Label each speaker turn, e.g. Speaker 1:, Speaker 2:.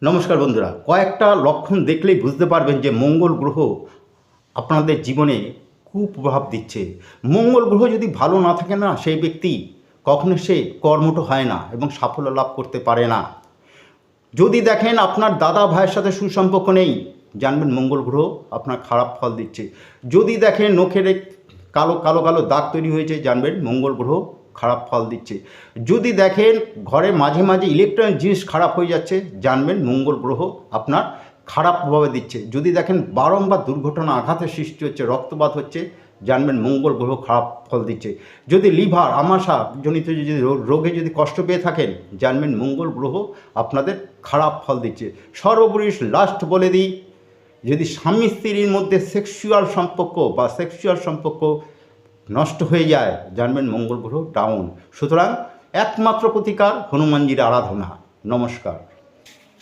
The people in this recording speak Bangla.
Speaker 1: নমস্কার বন্ধুরা, কয়েকটা লক্ষণ দেখলেই বুঝতে পারবেন যে মঙ্গল গ্রহ আপনাদের জীবনে কুপ্রভাব দিচ্ছে। মঙ্গল গ্রহ যদি ভালো না থাকে না, সেই ব্যক্তি কখনো সে কর্মঠ হয় না এবং সাফল্য লাভ করতে পারে না। যদি দেখেন আপনার দাদা ভাইয়ের সাথে সুসম্পর্ক নেই, জানবেন মঙ্গল গ্রহ আপনার খারাপ ফল দিচ্ছে। যদি দেখেন নখের কালো কালো কালো দাগ তৈরি হয়েছে, জানবেন মঙ্গল গ্রহ খারাপ ফল দিচ্ছে। যদি দেখেন ঘরে মাঝে মাঝে ইলেকট্রনিক জিনিস খারাপ হয়ে যাচ্ছে, জানবেন মঙ্গল গ্রহ আপনার খারাপ প্রভাবে দিচ্ছে। যদি দেখেন বারংবার দুর্ঘটনা আঘাতের সৃষ্টি হচ্ছে, রক্তপাত হচ্ছে, জানবেন মঙ্গল গ্রহ খারাপ ফল দিচ্ছে। যদি লিভার আমাশা জনিত যদি রোগে যদি কষ্ট পেয়ে থাকেন, জানবেন মঙ্গল গ্রহ আপনাদের খারাপ ফল দিচ্ছে। সর্বোপরি লাস্ট বলে দিই, যদি স্বামী স্ত্রীর মধ্যে সেক্সুয়াল সম্পর্ক নষ্ট হয়ে যায়, জানবেন মঙ্গল গ্রহ ডাউন। সুতরাং একমাত্র প্রতিকার হনুমানজির আরাধনা। নমস্কার।